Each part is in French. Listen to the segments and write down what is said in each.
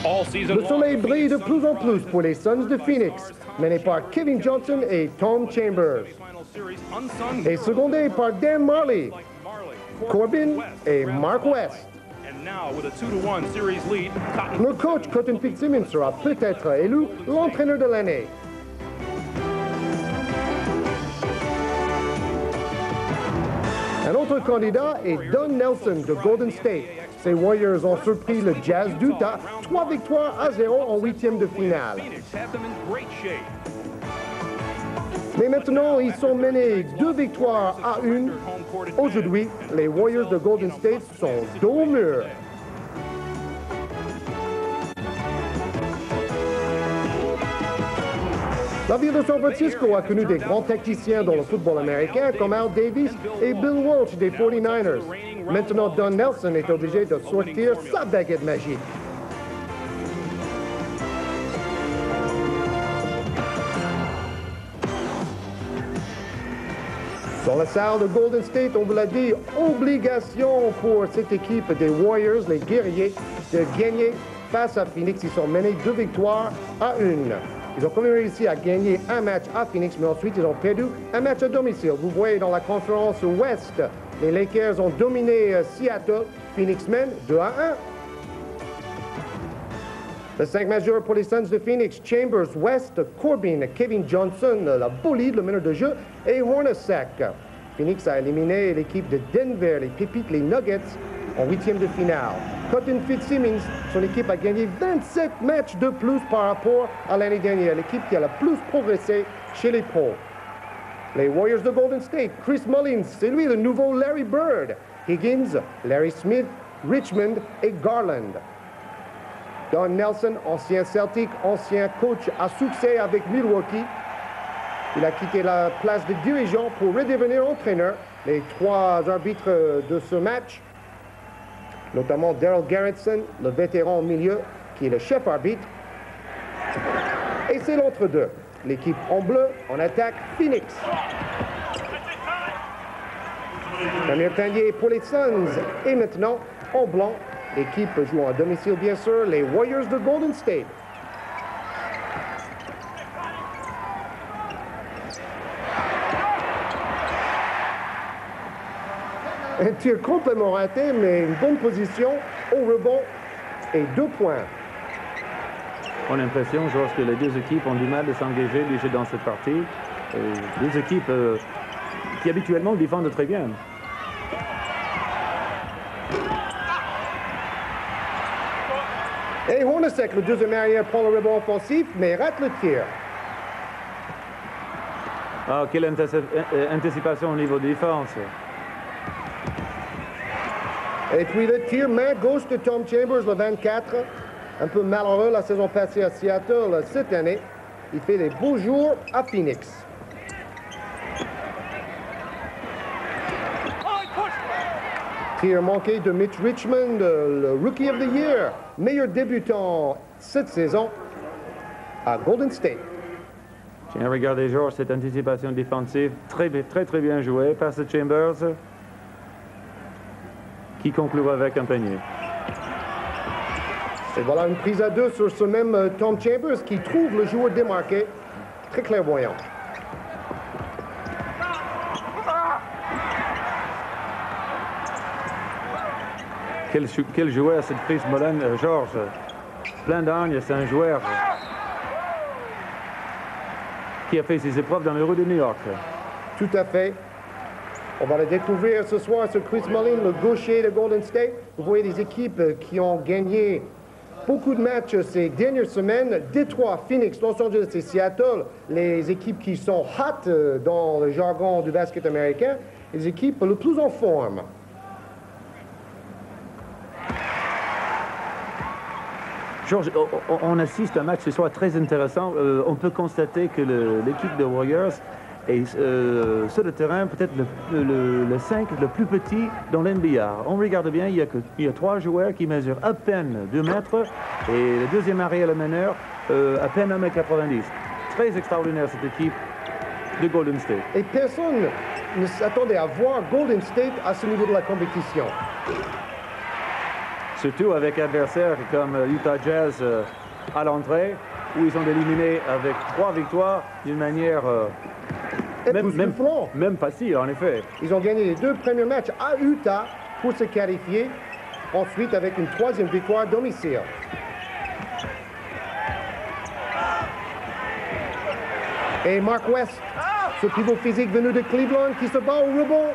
Le soleil brille de plus en plus pour les Suns de Phoenix, menés par Kevin Johnson et Tom Chambers. Et secondés par Dan Marley, Corbin et Mark West. Le coach Cotton Fitzsimmons sera peut-être élu l'entraîneur de l'année. Un autre candidat est Don Nelson de Golden State. Ces Warriors ont surpris le Jazz d'Utah 3-0 en huitième de finale. Mais maintenant, ils sont menés 2-1. Aujourd'hui, les Warriors de Golden State sont dos au mur. La ville de San Francisco a connu des grands tacticiens dans le football américain comme Al Davis et Bill Walsh des 49ers. Maintenant, Don Nelson est obligé de sortir sa baguette magique. Dans la salle de Golden State, on vous l'a dit, obligation pour cette équipe des Warriors, les guerriers, de gagner face à Phoenix. Ils sont menés 2-1. Ils ont quand même réussi à gagner un match à Phoenix, mais ensuite ils ont perdu un match à domicile. Vous voyez dans la conférence Ouest, les Lakers ont dominé Seattle. Phoenix mène 2-1. Le 5 majeur pour les Suns de Phoenix, Chambers, West, Corbin, Kevin Johnson, la bolide, le meneur de jeu, et Hornacek. Phoenix a éliminé l'équipe de Denver, les Pépites, les Nuggets, en huitième de finale. Cotton Fitzsimmons, son équipe a gagné 27 matchs de plus par rapport à l'année dernière, l'équipe qui a le plus progressé chez les pros. Les Warriors de Golden State, Chris Mullins, c'est lui le nouveau Larry Bird. Higgins, Larry Smith, Richmond et Garland. Don Nelson, ancien Celtic, ancien coach à succès avec Milwaukee. Il a quitté la place de dirigeant pour redevenir entraîneur. Les trois arbitres de ce match, notamment Daryl Garretson, le vétéran au milieu, qui est le chef arbitre. Et c'est l'entre-deux. L'équipe en bleu, en attaque, Phoenix. Damien Tanguay pour les Suns. Et maintenant, en blanc, l'équipe joue à domicile, bien sûr, les Warriors de Golden State. Un tir complètement raté, mais une bonne position au rebond et 2 points. On a l'impression, Georges, que les deux équipes ont du mal de s'engager déjà dans cette partie. Deux équipes qui habituellement défendent très bien. Et Hornacek, le deuxième arrière, prend le rebond offensif, mais rate le tir. Ah, quelle anticipation au niveau de défense. Et puis le tir main gauche de Tom Chambers, le 24. Un peu malheureux la saison passée à Seattle. Cette année, il fait des beaux jours à Phoenix. Tir manqué de Mitch Richmond, le Rookie of the Year, meilleur débutant cette saison à Golden State. Tiens, regardez, Georges, cette anticipation défensive, très bien jouée par ce Chambers, qui conclut avec un panier. Et voilà une prise à 2 sur ce même Tom Chambers qui trouve le joueur démarqué, très clairvoyant. Quel joueur cette Chris Mullins, Georges. Plein d'âgne, c'est un joueur qui a fait ses épreuves dans les rues de New York. Tout à fait. On va le découvrir ce soir sur Chris Mullins, le gaucher de Golden State. Vous voyez des équipes qui ont gagné beaucoup de matchs ces dernières semaines. Détroit, Phoenix, Los Angeles et Seattle, les équipes qui sont hot dans le jargon du basket américain, les équipes le plus en forme. Georges, on assiste à un match ce soir très intéressant. On peut constater que l'équipe de Warriors est sur le terrain peut-être le 5 le plus petit dans l'NBA. On regarde bien, il y a 3 joueurs qui mesurent à peine 2 mètres et le deuxième arrière, le meneur, à peine 1,90 m. Très extraordinaire cette équipe de Golden State. Et personne ne s'attendait à voir Golden State à ce niveau de la compétition. Surtout avec adversaires comme Utah Jazz à l'entrée, où ils ont éliminé avec 3 victoires d'une manière même facile, en effet. Ils ont gagné les 2 premiers matchs à Utah pour se qualifier. Ensuite, avec une 3e victoire à domicile. Et Mark West, ce pivot physique venu de Cleveland qui se bat au rebond.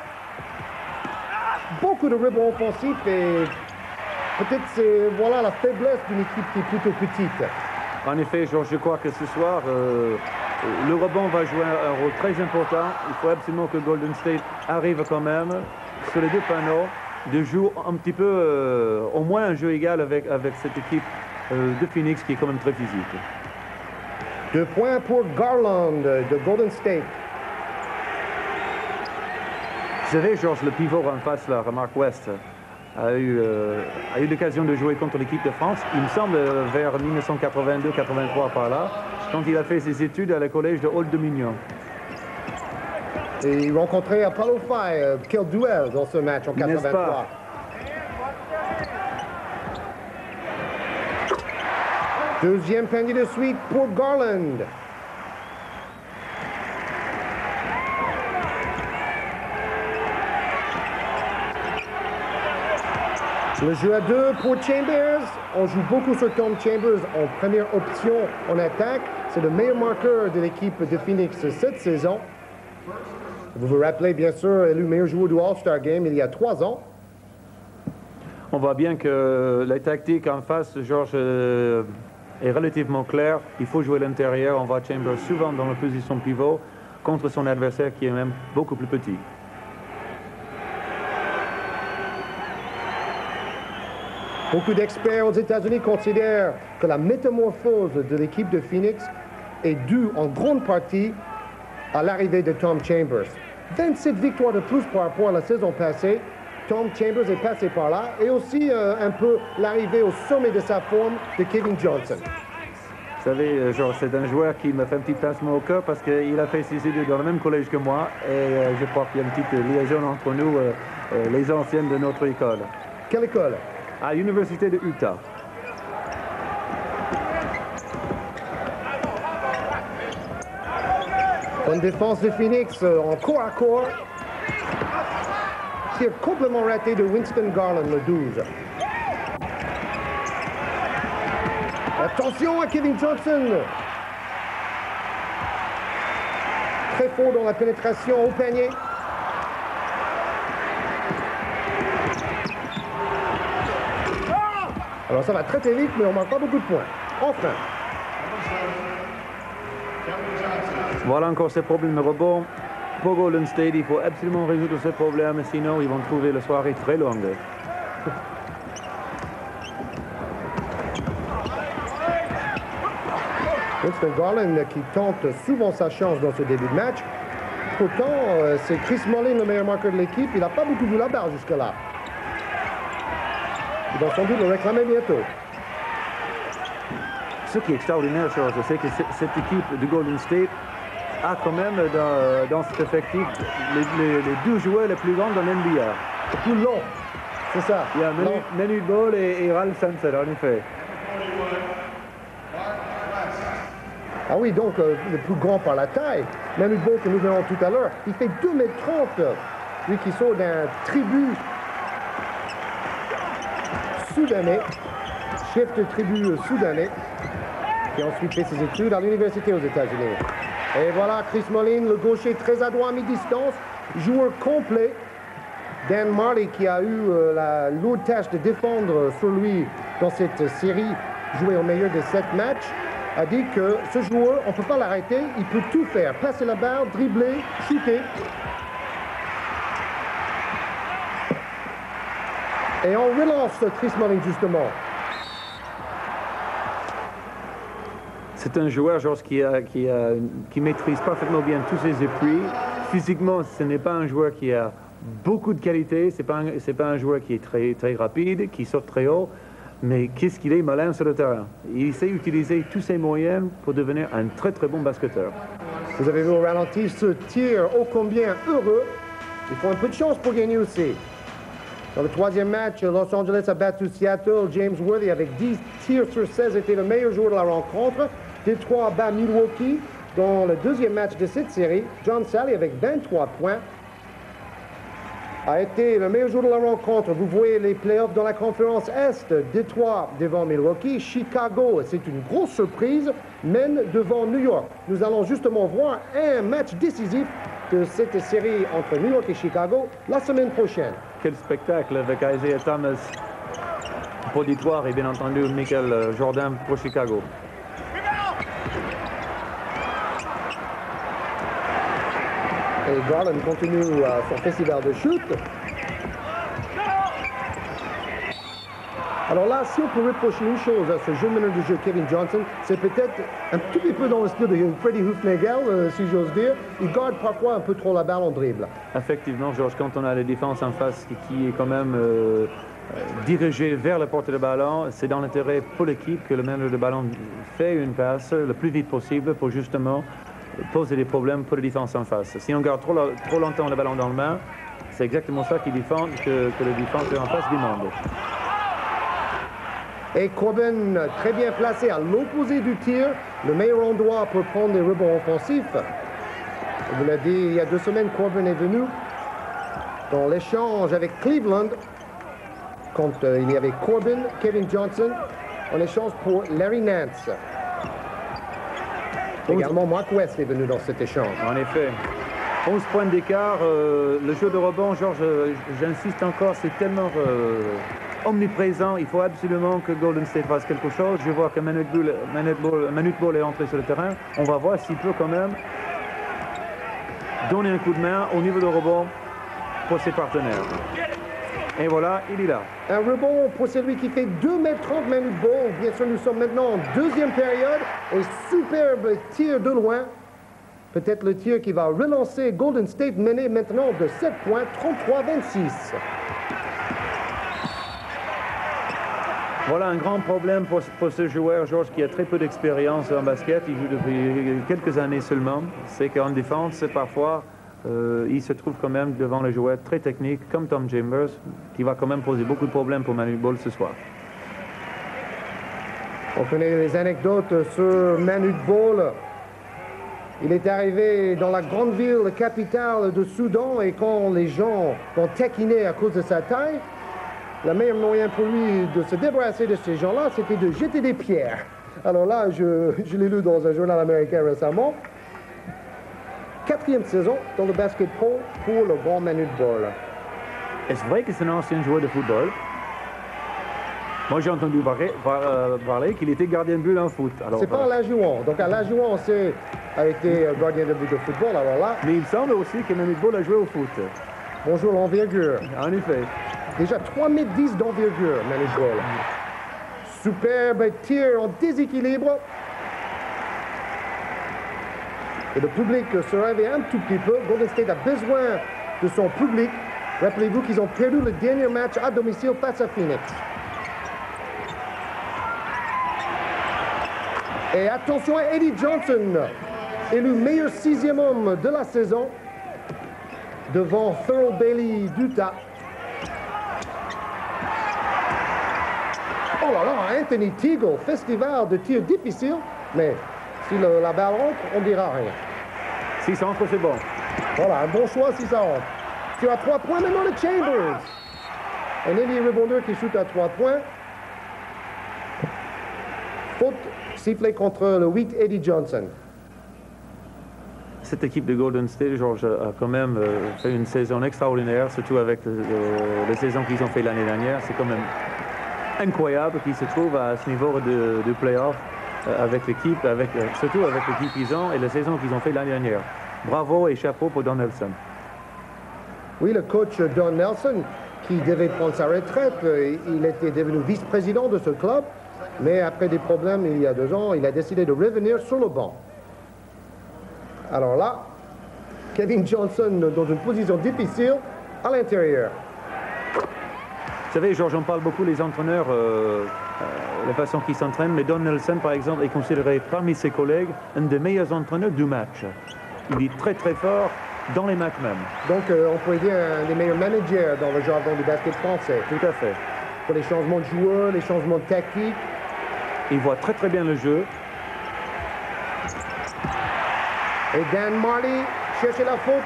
Beaucoup de rebonds offensifs et peut-être c'est voilà la faiblesse d'une équipe qui est plutôt petite. En effet, Georges, je crois que ce soir, le rebond va jouer un rôle très important. Il faut absolument que Golden State arrive quand même sur les 2 panneaux de jouer un petit peu, au moins un jeu égal avec cette équipe de Phoenix qui est quand même très physique. 2 points pour Garland de Golden State. Vous savez, Georges, le pivot en face, là, Mark West, a eu l'occasion de jouer contre l'équipe de France, il me semble, vers 1982-83 par là, quand il a fait ses études à la collège de Old Dominion. Et il rencontrait Apollo Faye. Quel duel dans ce match en 83. Deuxième panier de suite pour Garland. Le jeu à 2 pour Chambers. On joue beaucoup sur Tom Chambers en première option en attaque. C'est le meilleur marqueur de l'équipe de Phoenix cette saison. Vous vous rappelez, bien sûr, élu meilleur joueur du All-Star Game il y a 3 ans. On voit bien que la tactique en face, Georges, est relativement claire. Il faut jouer à l'intérieur. On voit Chambers souvent dans la position pivot contre son adversaire qui est même beaucoup plus petit. Beaucoup d'experts aux États-Unis considèrent que la métamorphose de l'équipe de Phoenix est due en grande partie à l'arrivée de Tom Chambers. 27 victoires de plus par rapport à la saison passée. Tom Chambers est passé par là. Et aussi un peu l'arrivée au sommet de sa forme de Kevin Johnson. Vous savez, Georges, c'est un joueur qui me fait un petit pincement au cœur parce qu'il a fait ses études dans le même collège que moi. Et je crois qu'il y a une petite liaison entre nous, les anciennes de notre école. Quelle école? À l'Université de Utah. Bonne défense de Phoenix en corps à corps. Tir complètement raté de Winston Garland, le 12. Attention à Kevin Johnson. Très fort dans la pénétration au panier. Alors ça va très très vite, mais on ne marque pas beaucoup de points. Enfin. Voilà encore ces problèmes de rebond. Pour Golden State, il faut absolument résoudre ce problème, sinon ils vont trouver la soirée très longue. Winston Garland qui tente souvent sa chance dans ce début de match. Pourtant, c'est Chris Mullin, le meilleur marqueur de l'équipe. Il n'a pas beaucoup vu la barre jusque-là. Il va sans doute le réclamer bientôt. Ce qui est extraordinaire, Georges, c'est que cette équipe de Golden State a quand même dans cet effectif les 2 joueurs les plus grands dans l'NBA. Le plus long, c'est ça. Il y a Manu Ball et Ralph Sampson, en effet. Ah oui, donc le plus grand par la taille. Manu Ball que nous verrons tout à l'heure. Il fait 2,30 m. Lui qui sort d'un tribu soudanais, chef de tribu soudanais, qui a ensuite fait ses études à l'université aux États-Unis. Et voilà Chris Mullin, le gaucher très adroit à mi-distance, joueur complet. Dan Marley, qui a eu la lourde tâche de défendre sur lui dans cette série, joué au meilleur des 7 matchs, a dit que ce joueur, on ne peut pas l'arrêter, il peut tout faire. Passer la balle, dribbler, shooter. Et on relance Chris Mullin, justement. C'est un joueur, Georges, qui maîtrise parfaitement bien tous ses appuis. Physiquement, ce n'est pas un joueur qui a beaucoup de qualité. Ce n'est pas un joueur qui est très, très rapide, qui saute très haut. Mais qu'est-ce qu'il est malin sur le terrain. Il sait utiliser tous ses moyens pour devenir un très, très bon basketteur. Vous avez vu au ralenti ce tir ô combien heureux. Il faut un peu de chance pour gagner aussi. Dans le troisième match, Los Angeles a battu Seattle. James Worthy, avec 10 tirs sur 16, était le meilleur joueur de la rencontre. Détroit bat Milwaukee. Dans le deuxième match de cette série, John Sally, avec 23 points, a été le meilleur joueur de la rencontre. Vous voyez les playoffs dans la conférence Est. Détroit devant Milwaukee. Chicago, c'est une grosse surprise, mène devant New York. Nous allons justement voir un match décisif de cette série entre New York et Chicago la semaine prochaine. Quel spectacle avec Isaiah Thomas pour Détroit et bien entendu Michael Jordan pour Chicago. Et Garland continue son festival de shoot. Alors là, si on peut reprocher une chose à ce jeune meneur de jeu, Kevin Johnson, c'est peut-être un tout petit peu dans le style de Freddie Hufnagel, si j'ose dire. Il garde parfois un peu trop la balle en dribble. Effectivement, Georges, quand on a la défense en face qui est quand même dirigée vers le porteur de ballon, c'est dans l'intérêt pour l'équipe que le meneur de ballon fait une passe le plus vite possible pour justement poser des problèmes pour la défense en face. Si on garde trop longtemps le ballon dans la main, c'est exactement ça que le défenseur en face demande. Et Corbin, très bien placé à l'opposé du tir, le meilleur endroit pour prendre des rebonds offensifs. Je vous l'ai dit, il y a 2 semaines, Corbin est venu dans l'échange avec Cleveland, quand il y avait Corbin, Kevin Johnson, en échange pour Larry Nance. Également, Mark West est venu dans cet échange. En effet. 11 points d'écart. Le jeu de rebond, Georges, j'insiste encore, c'est tellement omniprésent. Il faut absolument que Golden State fasse quelque chose. Je vois que Manute Bol est entré sur le terrain. On va voir s'il peut quand même donner un coup de main au niveau de rebond pour ses partenaires. Et voilà, il est là. Un rebond pour celui qui fait 2,30 m Manute Bol. Bien sûr, nous sommes maintenant en deuxième période. Et superbe tir de loin. Peut-être le tir qui va relancer Golden State, mené maintenant de 7 points, 33-26. Voilà un grand problème pour ce joueur, Georges, qui a très peu d'expérience en basket. Il joue depuis quelques années seulement. C'est qu'en défense, parfois, il se trouve quand même devant les joueurs très techniques, comme Tom Chambers, qui va quand même poser beaucoup de problèmes pour Manute Bol ce soir. On connaît les anecdotes sur Manute Bol. Il est arrivé dans la grande ville capitale de Soudan et quand les gens l'ont taquiné à cause de sa taille, le meilleur moyen pour lui de se débarrasser de ces gens-là, c'était de jeter des pierres. Alors là, je l'ai lu dans un journal américain récemment. 4e saison dans le basketball pour le grand Manute Bol. Est-ce vrai que c'est un ancien joueur de football? Moi, j'ai entendu parler qu'il était gardien de but en foot. C'est pas à l'adjoint. Donc, à l'adjoint, on sait, a été gardien de but de football. Alors là... Mais il semble aussi que Manute Bol a joué au foot. Bonjour l'envergure. En effet. Déjà 3,10 m d'envergure, Manute Bol. Superbe tir en déséquilibre. Et le public se réveille un tout petit peu. Golden State a besoin de son public. Rappelez-vous qu'ils ont perdu le dernier match à domicile face à Phoenix. Et attention à Eddie Johnson, élu meilleur 6e homme de la saison devant Thurl Bailey d'Utah. Oh là là, Anthony Teagle, festival de tirs difficiles, mais si la balle rentre, on ne dira rien. Si ça rentre, c'est bon. Voilà, un bon choix si ça rentre. Tu as 3 points maintenant de Chambers. Un ailier rebondeur qui shoot à 3 points. Faute sifflée contre le 8 Eddie Johnson. Cette équipe de Golden State, George, a quand même fait une saison extraordinaire, surtout avec les saisons qu'ils ont fait l'année dernière. C'est quand même incroyable qu'ils se trouvent à ce niveau de play-off avec l'équipe, surtout avec l'équipe qu'ils ont et la saison qu'ils ont fait l'année dernière. Bravo et chapeau pour Don Nelson. Oui, le coach Don Nelson, qui devait prendre sa retraite, il était devenu vice-président de ce club, mais après des problèmes il y a 2 ans, il a décidé de revenir sur le banc. Alors là, Kevin Johnson dans une position difficile à l'intérieur. Vous savez, Georges, on parle beaucoup les entraîneurs, la façon qu'ils s'entraînent, mais Don Nelson, par exemple, est considéré parmi ses collègues un des meilleurs entraîneurs du match. Il est très très fort dans les matchs même. Donc, on pourrait dire un des meilleurs managers dans le jargon du basket français. Tout à fait. Pour les changements de joueurs, les changements de tactique. Il voit très très bien le jeu. Et Dan Marley cherchait la faute.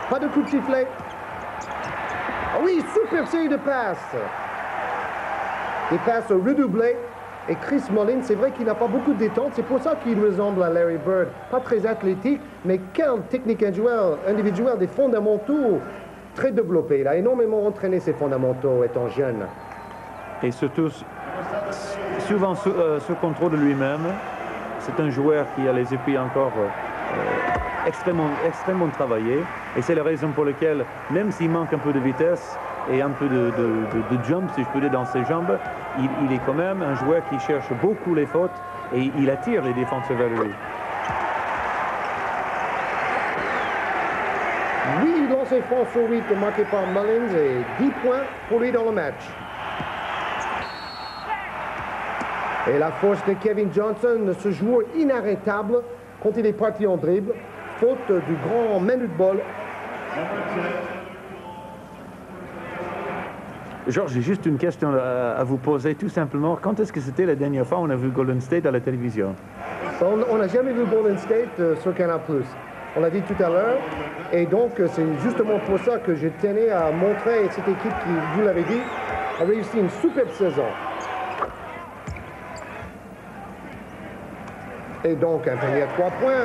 Pas de coup de sifflet. Ah oui, super série de passes. Des passes redoublées. Et Chris Mullins, c'est vrai qu'il n'a pas beaucoup de détente. C'est pour ça qu'il ressemble à Larry Bird. Pas très athlétique, mais quelle technique individuelle, des fondamentaux très développés. Il a énormément entraîné ses fondamentaux étant jeune. Et surtout, souvent sous contrôle de lui-même. C'est un joueur qui a les épaules encore extrêmement travaillées. Et c'est la raison pour laquelle, même s'il manque un peu de vitesse et un peu de jump, si je peux dire, dans ses jambes, il est quand même un joueur qui cherche beaucoup les fautes et il attire les défenseurs vers lui. Oui, lancé franc sur 8 marqué par Mullins et 10 points pour lui dans le match. Et la force de Kevin Johnson, ce joueur inarrêtable quand il est parti en dribble, faute du grand menu de ball. Georges, j'ai juste une question à vous poser, tout simplement. Quand est-ce que c'était la dernière fois qu'on a vu Golden State à la télévision? On n'a jamais vu Golden State sur Canal+. On l'a dit tout à l'heure. Et donc, c'est justement pour ça que je tenais à montrer cette équipe qui, vous l'avez dit, a réussi une superbe saison. Et donc, un panier à 3 points.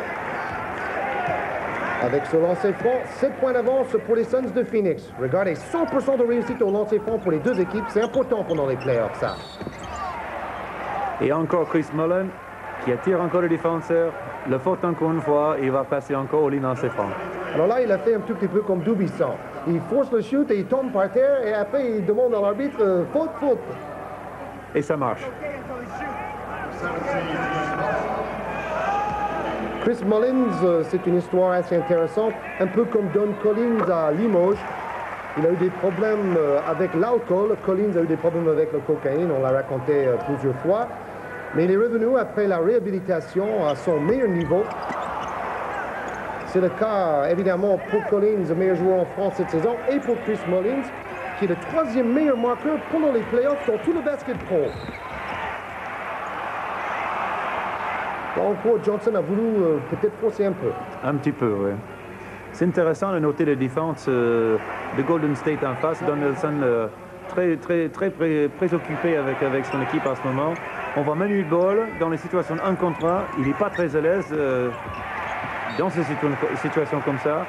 Avec ce lancer franc, 7 points d'avance pour les Suns de Phoenix. Regardez, 100% de réussite au lancer franc pour les deux équipes. C'est important pendant les playoffs, ça. Et encore Chris Mullin qui attire encore le défenseur. Le faute encore une fois, il va passer encore au ligne lancer franc. Alors là, il a fait un tout petit peu comme Dubisson. Il force le shoot et il tombe par terre et après il demande à l'arbitre faute. Et ça marche. Chris Mullins, c'est une histoire assez intéressante, un peu comme Don Collins à Limoges. Il a eu des problèmes avec l'alcool, Collins a eu des problèmes avec la cocaïne, on l'a raconté plusieurs fois. Mais il est revenu après la réhabilitation à son meilleur niveau. C'est le cas, évidemment, pour Collins, le meilleur joueur en France cette saison, et pour Chris Mullins, qui est le 3e meilleur marqueur pendant les playoffs dans tout le basket pro. Encore, Johnson a voulu peut-être forcer un peu. Un petit peu, oui. C'est intéressant de noter la défense de Golden State en face. Don Nelson très préoccupé avec son équipe en ce moment. On voit Manu Ball dans les situations 1 contre 1. Il n'est pas très à l'aise dans ces situations comme ça.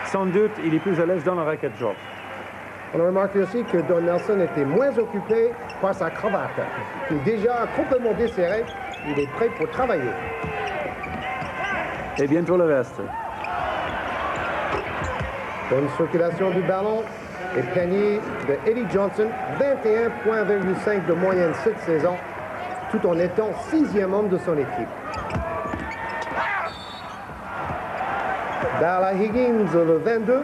Sans doute, il est plus à l'aise dans le racket drop. On a remarqué aussi que Don Nelson était moins occupé par sa cravate. Il est déjà complètement desserré. Il est prêt pour travailler. Et bientôt le reste. Bonne circulation du ballon et panier de Eddie Johnson. 21,5 points de moyenne cette saison, tout en étant 6e homme de son équipe. Dala Higgins, le 22,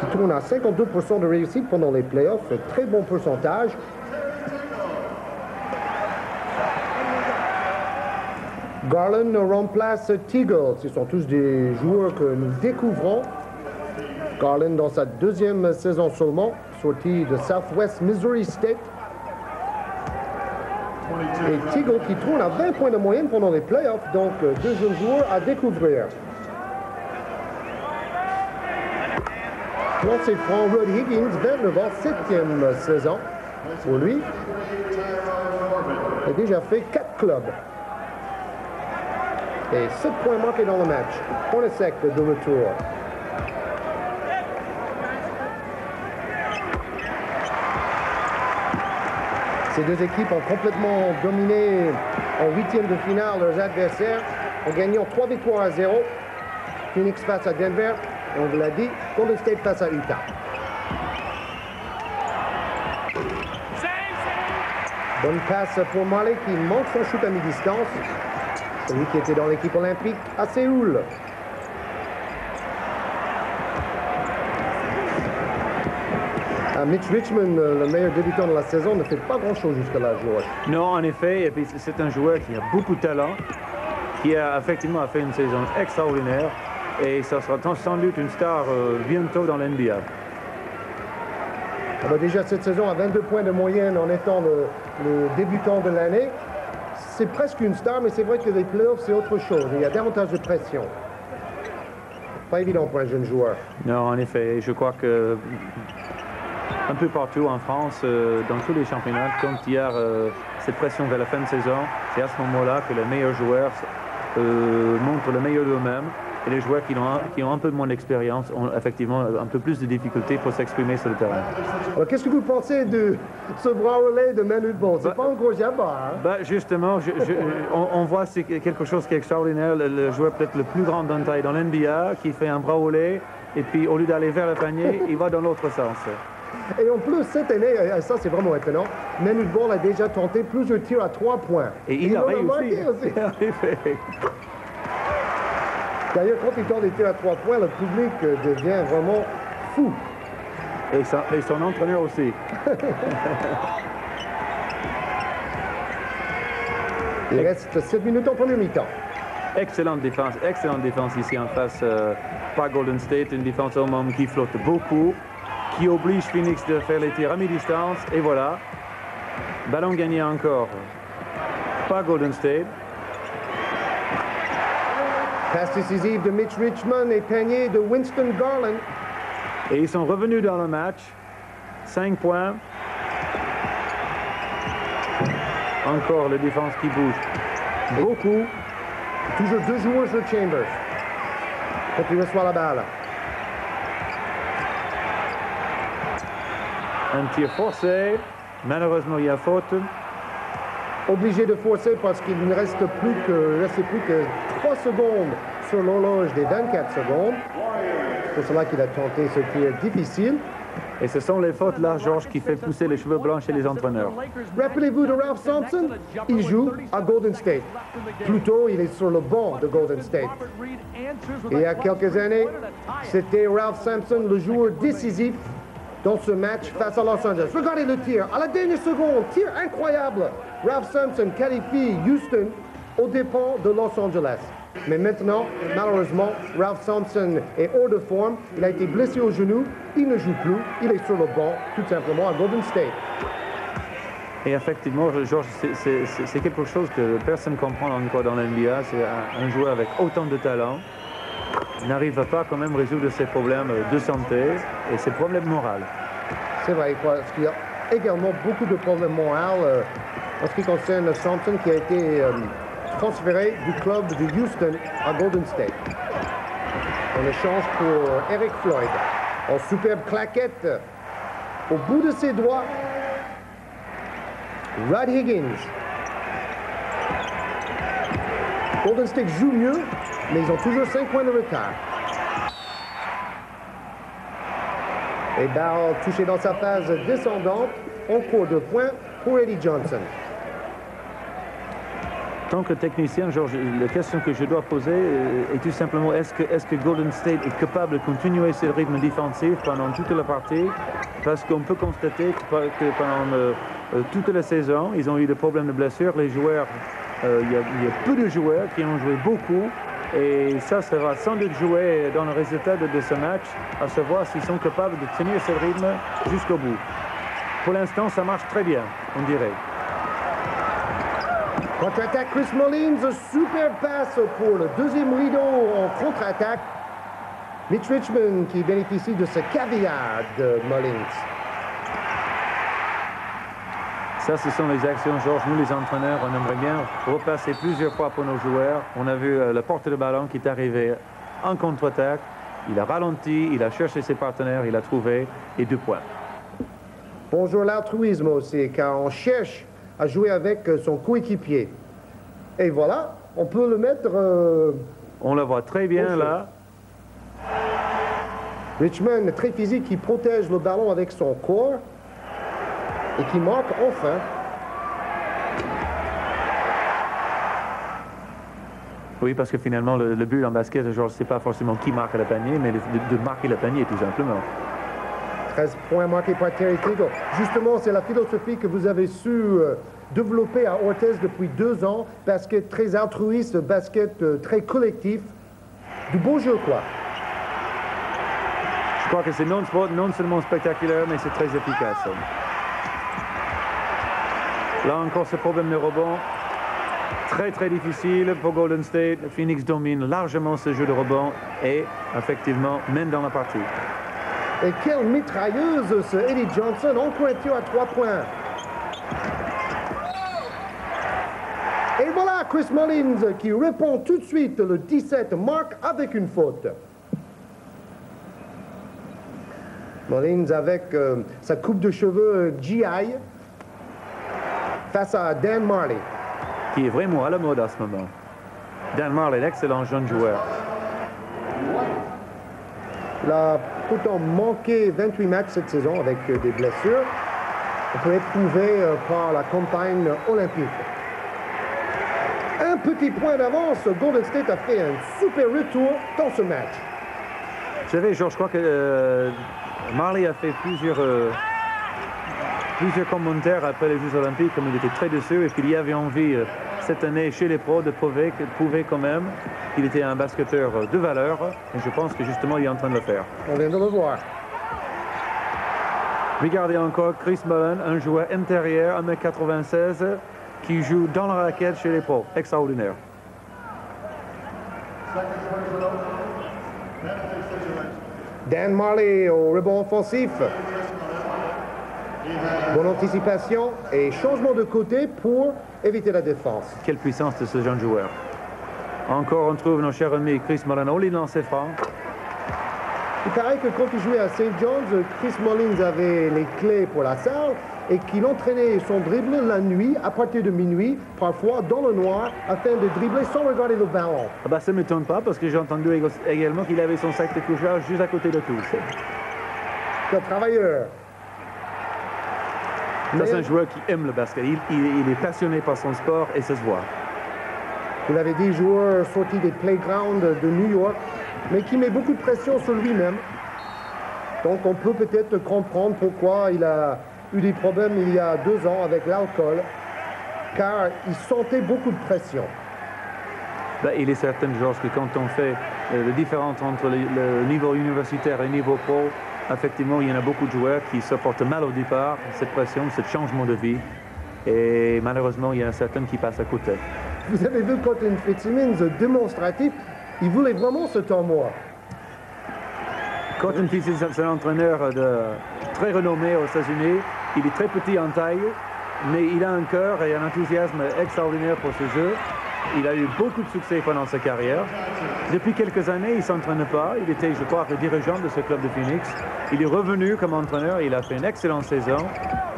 qui tourne à 52% de réussite pendant les playoffs. Très bon pourcentage. Garland remplace Teagle. Ce sont tous des joueurs que nous découvrons. Garland dans sa 2e saison seulement, sorti de Southwest Missouri State. Et Teagle qui tourne à 20 points de moyenne pendant les playoffs. Donc, 2 jeunes joueurs à découvrir. Lancé franc, Rod Higgins, 29 ans, 7e saison pour lui. Il a déjà fait 4 clubs. Et 7 points marqués dans le match. Hornacek de retour. Ces deux équipes ont complètement dominé en 8e de finale leurs adversaires en gagnant 3 victoires à 0. Phoenix face à Denver. Et on vous l'a dit, Golden State face à Utah. Bonne passe pour Marley qui manque son shoot à mi-distance. Celui qui était dans l'équipe olympique à Séoul. Mitch Richmond, le meilleur débutant de la saison, ne fait pas grand-chose jusqu'à là, Georges. Non, en effet, et puis c'est un joueur qui a beaucoup de talent. qui a effectivement fait une saison extraordinaire et ça sera sans doute une star bientôt dans l'NBA. Déjà cette saison à 22 points de moyenne en étant le débutant de l'année, c'est presque une star, mais c'est vrai que les playoffs c'est autre chose. Il y a davantage de pression. Pas évident pour un jeune joueur. Non, en effet, je crois que un peu partout en France, dans tous les championnats, quand il y a cette pression vers la fin de saison, c'est à ce moment-là que les meilleurs joueurs montrent le meilleur d'eux-mêmes. Et les joueurs qui ont un peu moins d'expérience ont effectivement un peu plus de difficultés pour s'exprimer sur le terrain. Alors, qu'est-ce que vous pensez de ce bras relais de Manu Bol? C'est pas un gros jabbar. Hein? Justement, on voit c'est quelque chose qui est extraordinaire. Le joueur peut-être le plus grand dans taille dans l'NBA qui fait un bras relais et puis au lieu d'aller vers le panier, il va dans l'autre sens. Et en plus, cette année, ça c'est vraiment étonnant, Manu Bol a déjà tenté plusieurs tirs à 3 points. Et il a réussi. D'ailleurs, quand il tente des tirs à 3 points, le public devient vraiment fou. Et son entraîneur aussi. Il reste 7 minutes en première mi-temps. Excellente défense ici en face par Golden State. Une défense au moment qui flotte beaucoup, qui oblige Phoenix de faire les tirs à mi-distance. Et voilà, ballon gagné encore par Golden State. Passe décisive de Mitch Richmond et panier de Winston Garland. Et ils sont revenus dans le match. 5 points. Encore la défense qui bouge beaucoup. Toujours 2 joueurs sur Chambers. Quand il reçoit la balle. Un tir forcé. Malheureusement, il y a faute. Obligé de forcer parce qu'il ne reste plus que 3 secondes sur l'horloge des 24 secondes. C'est pour cela qu'il a tenté ce tir difficile. Et ce sont les fautes là, Georges, qui fait pousser les cheveux blancs chez les entraîneurs. Rappelez-vous de Ralph Sampson, il joue à Golden State. Plutôt, il est sur le banc de Golden State. Et il y a quelques années, c'était Ralph Sampson, le joueur décisif dans ce match face à Los Angeles. Regardez le tir, à la dernière seconde, tir incroyable. Ralph Sampson qualifie Houston aux dépens de Los Angeles. Mais maintenant, malheureusement, Ralph Sampson est hors de forme. Il a été blessé au genou. Il ne joue plus. Il est sur le banc, tout simplement, à Golden State. Et effectivement, Georges, c'est quelque chose que personne ne comprend encore dans l'NBA. C'est un joueur avec autant de talent. Il n'arrive pas quand même à résoudre ses problèmes de santé et ses problèmes moraux. C'est vrai, parce qu'il y a également beaucoup de problèmes moraux en ce qui concerne Sampson qui a été transféré du club de Houston à Golden State. En échange pour Eric Floyd. En superbe claquette au bout de ses doigts. Rod Higgins. Golden State joue mieux, mais ils ont toujours 5 points de retard. Et balle touchée dans sa phase descendante, en cours de points pour Eddie Johnson. En tant que technicien, Georges, la question que je dois poser est tout simplement est-ce que Golden State est capable de continuer ce rythme défensif pendant toute la partie? Parce qu'on peut constater que pendant toute la saison, ils ont eu des problèmes de blessures. Les joueurs, il y a peu de joueurs qui ont joué beaucoup. Et ça sera sans doute joué dans le résultat de ce match, à savoir s'ils sont capables de tenir ce rythme jusqu'au bout. Pour l'instant, ça marche très bien, on dirait. Contre-attaque, Chris Mullins, super passe pour le deuxième rideau en contre-attaque. Mitch Richmond qui bénéficie de ce caviar de Mullins. Ça, ce sont les actions, Georges. Nous, les entraîneurs, on aimerait bien repasser plusieurs fois pour nos joueurs. On a vu le porteur de ballon qui est arrivé en contre-attaque. Il a ralenti, il a cherché ses partenaires, il a trouvé et 2 points. Bonjour l'altruisme aussi, car on cherche à jouer avec son coéquipier. Et voilà, on peut le mettre... On le voit très bien là. Richmond, très physique, qui protège le ballon avec son corps et qui marque enfin. Oui, parce que finalement, le but en basket, Georges, c'est pas forcément qui marque le panier, mais de marquer le panier, tout simplement. 13 points marqués par Terry Teagle. Justement, c'est la philosophie que vous avez su développer à Orthez depuis 2 ans. Basket très altruiste, basket très collectif. Du beau jeu, quoi. Je crois que c'est non seulement spectaculaire, mais c'est très efficace. Là encore, ce problème de rebond, très difficile pour Golden State. Phoenix domine largement ce jeu de rebond et effectivement mène dans la partie. Et quelle mitrailleuse ce Eddie Johnson, encore un tir à 3 points. Et voilà Chris Mullins qui répond tout de suite le 17, marque avec une faute. Mullins avec sa coupe de cheveux GI face à Dan Marley. Qui est vraiment à la mode à ce moment. Dan Marley, l'excellent jeune joueur. Il a pourtant manqué 28 matchs cette saison avec des blessures. On peut être prouvé par la campagne olympique. Un petit point d'avance, Golden State a fait un super retour dans ce match. Vous savez, Georges, je crois que Marley a fait plusieurs commentaires après les Jeux Olympiques, comme il était très déçu et qu'il y avait envie cette année chez les pros de prouver quand même qu'il était un basketteur de valeur. Et je pense que justement il est en train de le faire. On vient de le voir. Regardez encore Chris Mullin, un joueur intérieur, 1m96, qui joue dans la raquette chez les pros. Extraordinaire. Dan Marley au rebond offensif. Bonne anticipation et changement de côté pour éviter la défense. Quelle puissance de ce jeune joueur. Encore on trouve nos chers amis Chris Mullin au lancer franc. Il paraît que quand il jouait à St. John's, Chris Mullins avait les clés pour la salle et qu'il entraînait son dribble la nuit, à partir de minuit, parfois dans le noir, afin de dribbler sans regarder le ballon. Ah bah, ça ne m'étonne pas parce que j'ai entendu également qu'il avait son sac de couchage juste à côté de tout. C'est un travailleur. C'est un joueur qui aime le basket. Il est passionné par son sport et ça se voit. Il avait des joueurs sortis des playgrounds de New York, mais qui met beaucoup de pression sur lui-même. Donc on peut peut-être comprendre pourquoi il a eu des problèmes il y a 2 ans avec l'alcool, car il sentait beaucoup de pression. Ben, il est certain, Georges, que quand on fait la différence entre le niveau universitaire et le niveau pro, effectivement, il y en a beaucoup de joueurs qui supportent mal au départ, cette pression, ce changement de vie. Et malheureusement, il y en a certains qui passent à côté. Vous avez vu Cotton Fitzsimmons démonstratif, il voulait vraiment ce temps mort. Cotton Fitzsimmons, c'est un entraîneur très renommé aux États-Unis. Il est très petit en taille, mais il a un cœur et un enthousiasme extraordinaire pour ce jeu. Il a eu beaucoup de succès pendant sa carrière. Depuis quelques années, il ne s'entraîne pas. Il était, je crois, le dirigeant de ce club de Phoenix. Il est revenu comme entraîneur. Il a fait une excellente saison.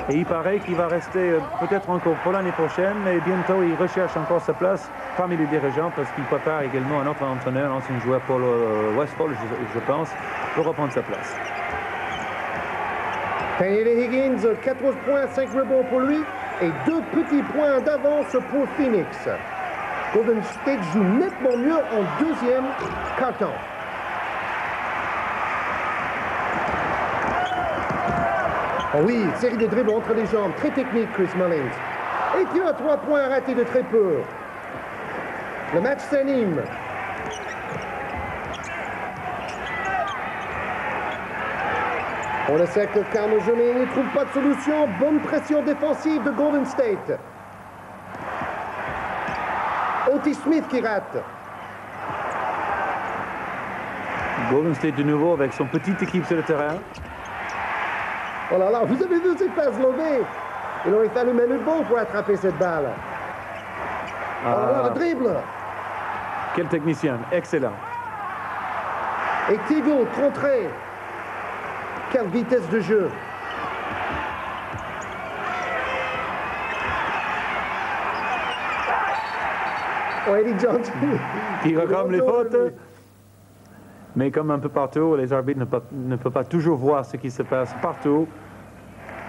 Et il paraît qu'il va rester peut-être encore pour l'année prochaine, mais bientôt il recherche encore sa place parmi les dirigeants parce qu'il prépare également un autre entraîneur, un ancien joueur Paul Westphal, je pense, pour reprendre sa place. Taylor Higgins, 14 points, 5 rebonds pour lui et 2 petits points d'avance pour Phoenix. Golden State joue nettement mieux en deuxième quart-temps. Oh oui, série de dribbles entre les jambes, très technique Chris Mullins. Et tir à 3 points raté de très peu. Le match s'anime. On le sait que Carmel Journey ne trouve pas de solution. Bonne pression défensive de Golden State. Otis Smith qui rate. Golden State de nouveau avec son petite équipe sur le terrain. Oh là là, vous avez vu cette passe levée? Il aurait fallu mettre le bon pour attraper cette balle. Oh là là, le dribble. Quel technicien, excellent. Et Teagle contré. Quelle vitesse de jeu. Oh, Eddie Johnson. Qui réclame les fautes. Mais comme un peu partout, les arbitres ne peuvent pas toujours voir ce qui se passe partout.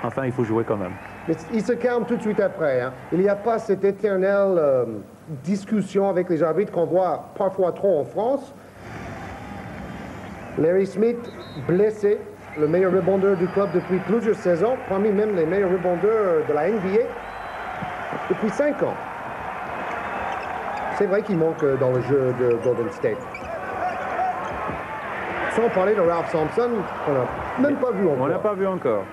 Enfin, il faut jouer quand même. Mais il se calme tout de suite après. Hein. Il n'y a pas cette éternelle discussion avec les arbitres qu'on voit parfois trop en France. Larry Smith, blessé. le meilleur rebondeur du club depuis plusieurs saisons, parmi même les meilleurs rebondeurs de la NBA depuis 5 ans. C'est vrai qu'il manque dans le jeu de Golden State. Sans parler de Ralph Sampson, on n'a même pas vu encore. On n'a pas vu encore.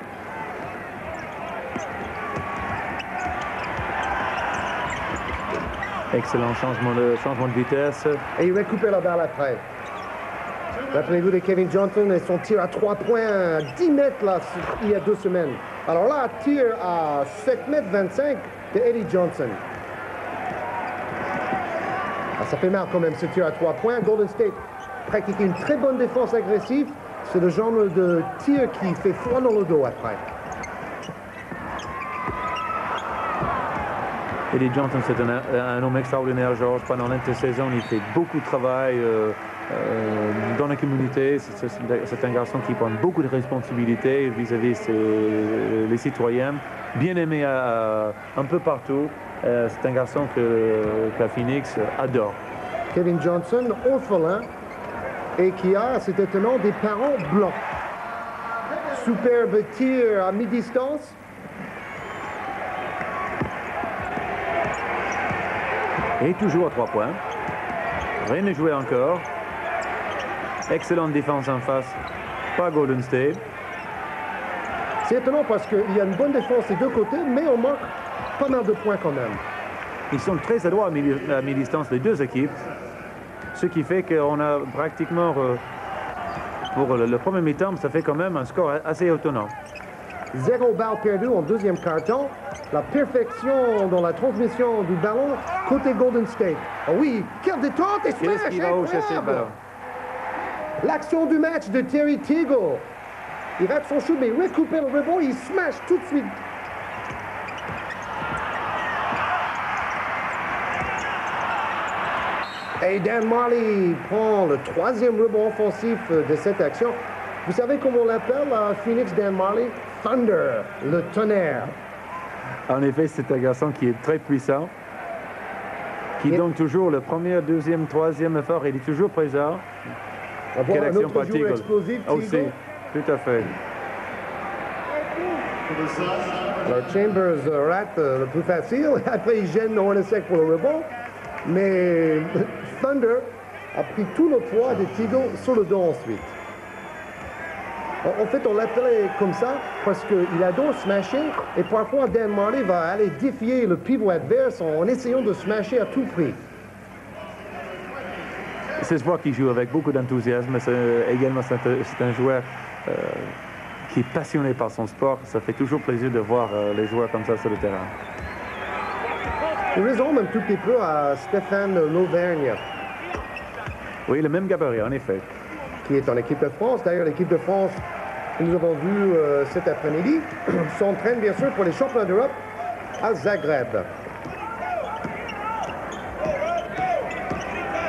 Excellent changement de vitesse. Et il récupère la balle après. Rappelez-vous de Kevin Johnson et son tir à 3 points à 10 mètres là, il y a 2 semaines. Alors là, tir à 7 mètres 25 de Eddie Johnson. Ah, ça fait mal quand même ce tir à 3 points. Golden State pratique une très bonne défense agressive. C'est le genre de tir qui fait froid dans le dos après. Eddie Johnson, c'est un homme extraordinaire, Georges. Pendant l'intersaison, il fait beaucoup de travail dans la communauté. C'est un garçon qui prend beaucoup de responsabilités vis-à-vis les citoyens. Bien aimé un peu partout. C'est un garçon que Phoenix adore. Kevin Johnson, orphelin, et qui a, c'est étonnant, des parents blancs. Superbe tir à mi-distance. Et toujours à 3 points. Rien n'est joué encore. Excellente défense en face par Golden State. C'est étonnant parce qu'il y a une bonne défense des deux côtés, mais on marque pas mal de points quand même. Ils sont très adroits à mi-distance, les deux équipes. Ce qui fait qu'on a pratiquement, pour le premier mi-temps, ça fait quand même un score assez étonnant. 0 balle perdue en deuxième quart-temps. La perfection dans la transmission du ballon côté Golden State. Oh oui, quelle détente et smash! Qu'est-ce qu'il va chasser le ballon? L'action du match de Terry Teagle. Il rate son shoot, mais il récupère le rebond, il smash tout de suite. Et Dan Marley prend le 3e rebond offensif de cette action. Vous savez comment on l'appelle à Phoenix, Dan Marley? Thunder, le tonnerre. En effet, c'est un garçon qui est très puissant, qui donne toujours le premier, deuxième, troisième effort. Il est toujours présent. Quelle action par Teagle. Explosif, aussi, tout à fait. Alors Chambers rate le plus facile. Après, il gêne Hornacek pour le rebond. Mais Thunder a pris tout le poids de Teagle sur le dos ensuite. En fait, on l'appelait comme ça parce qu'il adore smasher et parfois Dan Marley va aller défier le pivot adverse en essayant de smasher à tout prix. C'est ce joueur qui joue avec beaucoup d'enthousiasme. Également, c'est un joueur qui est passionné par son sport. Ça fait toujours plaisir de voir les joueurs comme ça sur le terrain. Il ressemble un tout petit peu à Stéphane Lauvergne. Oui, le même gabarit, en effet. Qui est en équipe de France. D'ailleurs, l'équipe de France que nous avons vue cet après-midi s'entraîne bien sûr pour les championnats d'Europe à Zagreb.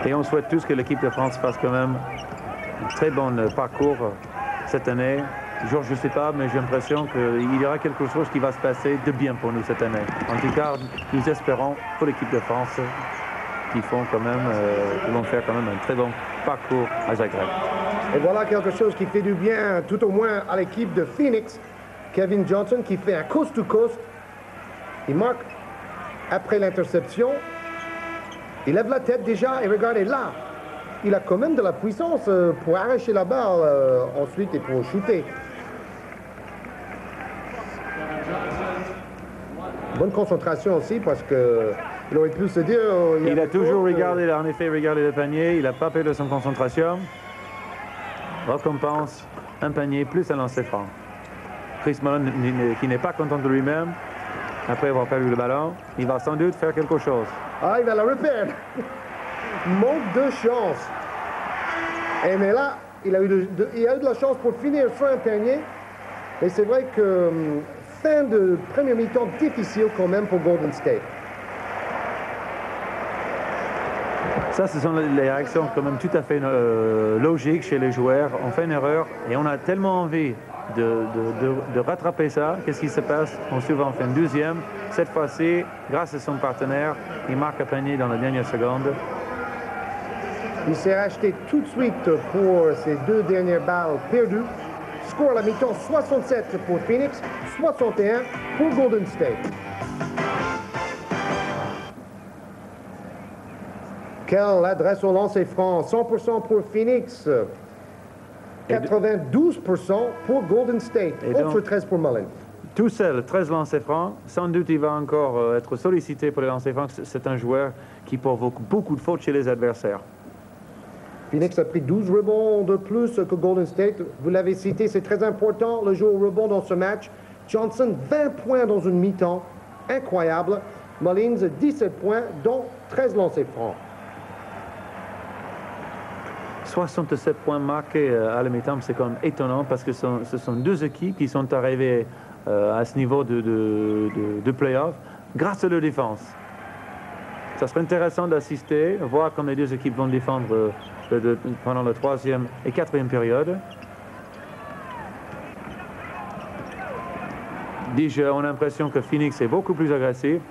Et on souhaite tous que l'équipe de France fasse quand même un très bon parcours cette année. Georges, je ne sais pas, mais j'ai l'impression qu'il y aura quelque chose qui va se passer de bien pour nous cette année. En tout cas, nous espérons pour l'équipe de France qu'ils vont faire quand même un très bon parcours à Zagreb. Et voilà quelque chose qui fait du bien, tout au moins à l'équipe de Phoenix. Kevin Johnson qui fait un coast-to-coast. Il marque après l'interception. Il lève la tête déjà et regardez là. Il a quand même de la puissance pour arracher la balle ensuite et pour shooter. Bonne concentration aussi parce qu'il aurait pu se dire... il a toujours regardé, en effet, regardé le panier. Il n'a pas perdu son concentration. Récompense, un panier plus un lancer franc. Chris Mullin, qui n'est pas content de lui-même, après avoir perdu le ballon, il va sans doute faire quelque chose. Ah, il va la reperdre. Manque de chance. Et mais là, il a eu de la chance pour finir sur un panier. Et c'est vrai que fin de première mi-temps difficile quand même pour Golden State. Ça, ce sont les réactions quand même tout à fait logiques chez les joueurs. On fait une erreur et on a tellement envie de rattraper ça. Qu'est-ce qui se passe? On souvent fait une deuxième. Cette fois-ci, grâce à son partenaire, il marque un panier dans la dernière seconde. Il s'est racheté tout de suite pour ses 2 dernières balles perdues Score à la mi-temps 67 pour Phoenix, 61 pour Golden State. Quelle adresse au lancer franc, 100% pour Phoenix, 92% pour Golden State, autre 13 pour Mullins. Tout seul, 13 lancers francs. Sans doute, il va encore être sollicité pour les lancers francs. C'est un joueur qui provoque beaucoup de fautes chez les adversaires. Phoenix a pris 12 rebonds de plus que Golden State. Vous l'avez cité, c'est très important, le jeu au rebond dans ce match. Johnson, 20 points dans une mi-temps. Incroyable. Mullins, 17 points, dont 13 lancers francs. 67 points marqués à la mi-temps, c'est quand même étonnant parce que ce sont deux équipes qui sont arrivées à ce niveau de play-off grâce à leur défense. Ça serait intéressant d'assister, voir comment les deux équipes vont défendre pendant la 3e et 4e période. Déjà, on a l'impression que Phoenix est beaucoup plus agressif.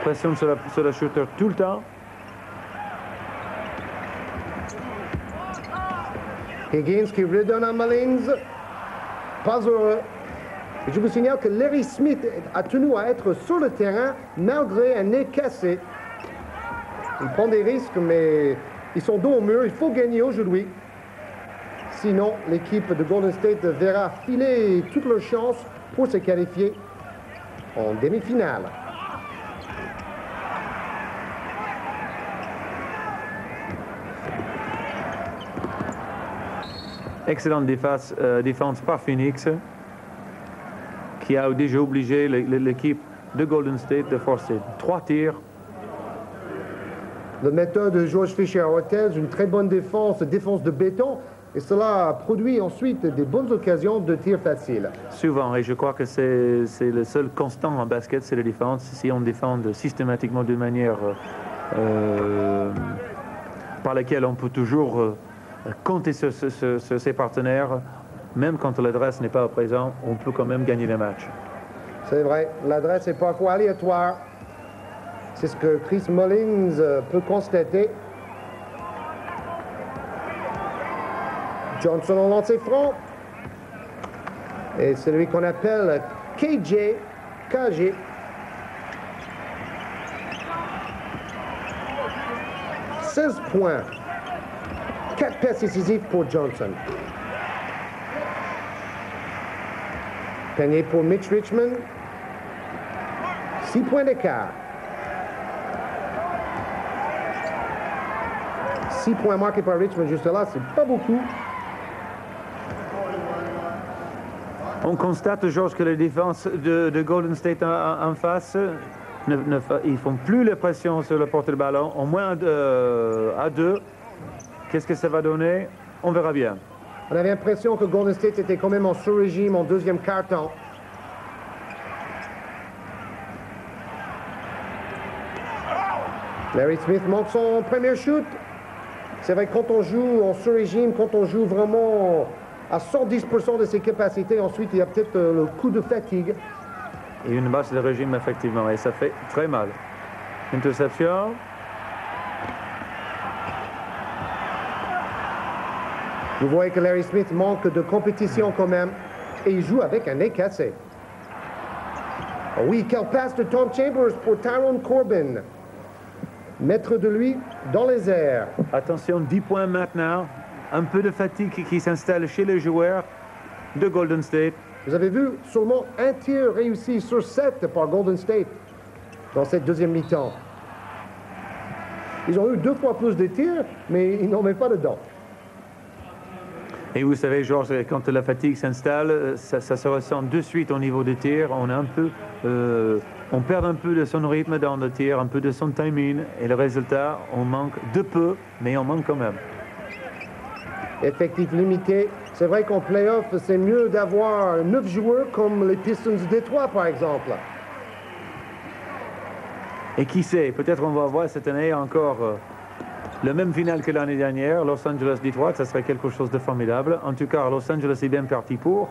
Pression sur le shooter tout le temps. Higgins qui redonne à Mullins. Pas heureux. Et je vous signale que Larry Smith a tenu à être sur le terrain malgré un nez cassé. Il prend des risques, mais ils sont dos au mur. Il faut gagner aujourd'hui. Sinon, l'équipe de Golden State verra filer toutes leurs chances pour se qualifier en demi-finale. Excellente défense par Phoenix, qui a déjà obligé l'équipe de Golden State de forcer 3 tirs. La méthode de George Fisher Hotels, une très bonne défense de béton, et cela produit ensuite des bonnes occasions de tirs faciles. Souvent, et je crois que c'est le seul constant en basket, c'est la défense. Si on défend systématiquement de manière par laquelle on peut toujours compter sur ses partenaires, même quand l'adresse n'est pas présente, on peut quand même gagner le match. C'est vrai, l'adresse n'est parfois aléatoire. C'est ce que Chris Mullins peut constater. Johnson au lancer franc. Et celui qu'on appelle KG. 16 points. 4 passes décisives pour Johnson. Panier pour Mitch Richmond. 6 points d'écart. 6 points marqués par Richmond juste là, c'est pas beaucoup. On constate, Georges, que les défenses de Golden State en face, ils font plus la pression sur le porte de ballon, au moins à 2. Qu'est-ce que ça va donner? On verra bien. On avait l'impression que Golden State était quand même en sous-régime en deuxième quart-temps. Larry Smith manque son premier shoot. C'est vrai que quand on joue en sous-régime, quand on joue vraiment à 110% de ses capacités, ensuite il y a peut-être le coup de fatigue. Et une basse de régime, effectivement, et ça fait très mal. Interception. Vous voyez que Larry Smith manque de compétition quand même, et il joue avec un nez cassé. Oh oui, quelle passe de Tom Chambers pour Tyrone Corbin. Maître de lui dans les airs. Attention, 10 points maintenant. Un peu de fatigue qui s'installe chez les joueurs de Golden State. Vous avez vu seulement un tir réussi sur 7 par Golden State dans cette deuxième mi-temps. Ils ont eu 2 fois plus de tirs, mais ils n'en mettent pas dedans. Et vous savez, Georges, quand la fatigue s'installe, ça se ressent de suite au niveau des tirs. On perd un peu de son rythme dans le tir, un peu de son timing, et le résultat, on manque de peu, mais on manque quand même. Effectif limité. C'est vrai qu'en play-off, c'est mieux d'avoir 9 joueurs comme les Pistons de Détroit, par exemple. Et qui sait, peut-être on va voir cette année encore le même final que l'année dernière, Los Angeles-Détroit, ça serait quelque chose de formidable. En tout cas, Los Angeles est bien parti pour.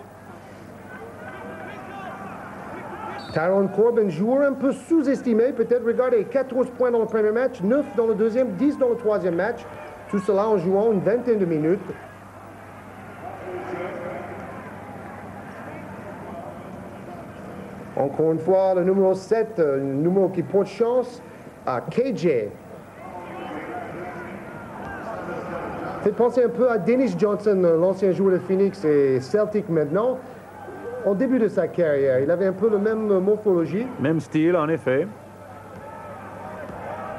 Tyrone Corbin, joueur un peu sous-estimé, peut-être, regardez, 14 points dans le premier match, 9 dans le deuxième, 10 dans le troisième match. Tout cela en jouant une vingtaine de minutes. Encore une fois, le numéro 7, le numéro qui porte chance, à KJ. Fait penser un peu à Dennis Johnson, l'ancien joueur de Phoenix et Celtic maintenant. Au début de sa carrière, il avait un peu la même morphologie. Même style, en effet.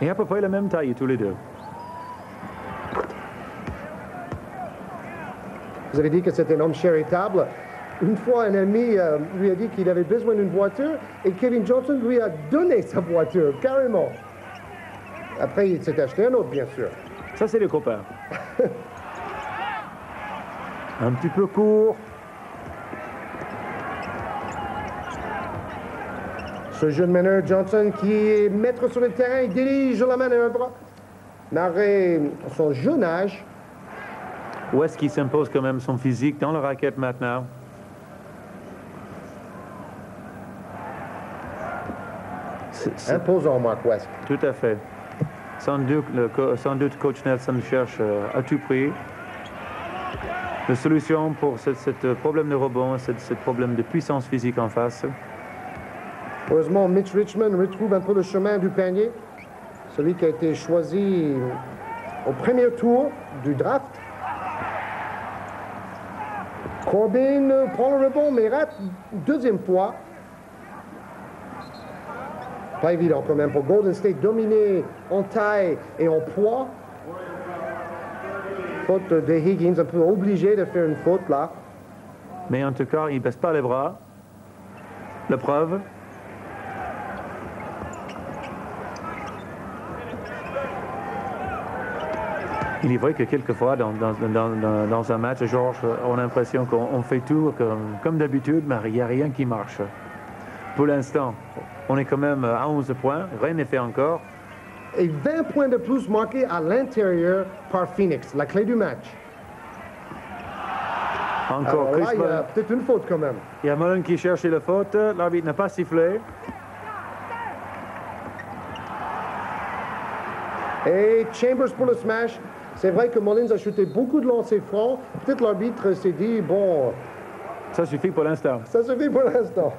Et à peu près la même taille, tous les deux. Vous avez dit que c'était un homme charitable. Une fois, un ami lui a dit qu'il avait besoin d'une voiture et Kevin Johnson lui a donné sa voiture, carrément. Après, il s'est acheté un autre, bien sûr. Ça, c'est les copains. Un petit peu court. Ce jeune meneur Johnson qui est maître sur le terrain, il dirige la manœuvre. Malgré son jeune âge. Où est-ce qu'il s'impose quand même son physique dans la raquette maintenant? Imposant, Mark West. Tout à fait. Sans doute, coach Nelson cherche à tout prix la solution pour ce problème de rebond, ce problème de puissance physique en face. Heureusement, Mitch Richmond retrouve un peu le chemin du panier. Celui qui a été choisi au premier tour du draft. Corbin prend le rebond, mais rate une deuxième fois. Pas évident quand même pour Golden State dominer en taille et en poids. Faute de Higgins, un peu obligé de faire une faute là. Mais en tout cas, il ne baisse pas les bras. La preuve. Il est vrai que quelquefois, dans un match, Georges, on a l'impression qu'on fait tout comme d'habitude, mais il n'y a rien qui marche. Pour l'instant, on est quand même à 11 points, rien n'est fait encore. Et 20 points de plus marqués à l'intérieur par Phoenix, la clé du match. Encore alors là, il y a peut-être une faute quand même. Il y a Mullen qui cherche la faute, l'arbitre n'a pas sifflé. Et Chambers pour le smash. C'est vrai que Mullins a shooté beaucoup de lancers francs. Peut-être l'arbitre s'est dit, bon... Ça suffit pour l'instant. Ça suffit pour l'instant.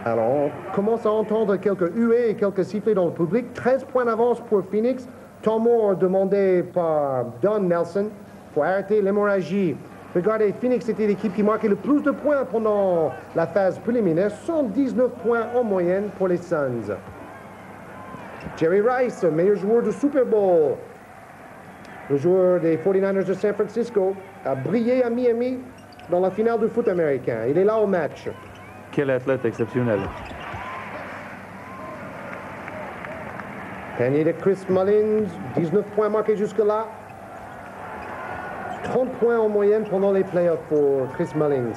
Alors, on commence à entendre quelques huées et quelques sifflets dans le public. 13 points d'avance pour Phoenix. Temps mort demandé par Don Nelson pour arrêter l'hémorragie. Regardez, Phoenix était l'équipe qui marquait le plus de points pendant la phase préliminaire. 119 points en moyenne pour les Suns. Jerry Rice, meilleur joueur du Super Bowl. Le joueur des 49ers de San Francisco a brillé à Miami dans la finale du foot américain. Il est là au match. Quel athlète exceptionnel. Panier de Chris Mullins, 19 points marqués jusque-là. 30 points en moyenne pendant les playoffs pour Chris Mullins.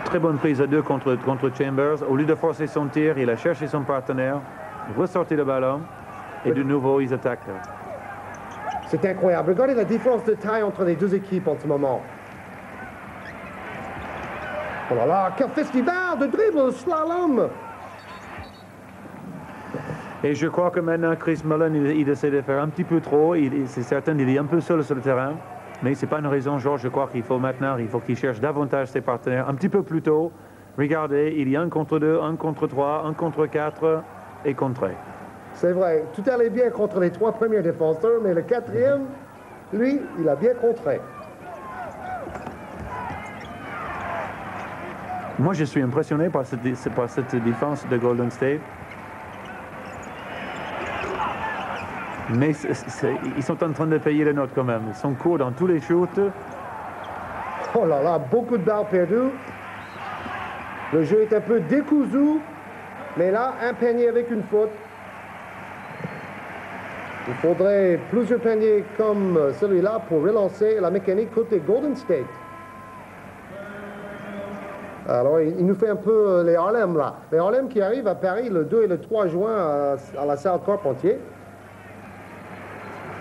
Très bonne prise à deux contre Chambers. Au lieu de forcer son tir, il a cherché son partenaire, ressorti le ballon et de nouveau ils attaquent. C'est incroyable. Regardez la différence de taille entre les deux équipes en ce moment. Oh là là, quel festival de dribble, slalom! Et je crois que maintenant Chris Mullin, il essaie de faire un petit peu trop. C'est certain qu'il est un peu seul sur le terrain. Mais ce n'est pas une raison, Georges. Je crois qu'il faut maintenant, qu'il cherche davantage ses partenaires un petit peu plus tôt. Regardez, il y a 1 contre 2, 1 contre 3, 1 contre 4 et contré. C'est vrai, tout allait bien contre les 3 premiers défenseurs, mais le 4e, lui, il a bien contré. Moi, je suis impressionné par cette défense de Golden State. Mais ils sont en train de payer les notes quand même. Ils sont courts dans tous les shoots. Oh là là, beaucoup de balles perdues. Le jeu est un peu décousu, mais là, un panier avec une faute. Il faudrait plusieurs paniers comme celui-là pour relancer la mécanique côté Golden State. Alors, il nous fait un peu les Harlem là. Les Harlem qui arrivent à Paris le 2 et le 3 juin à la salle Carpentier.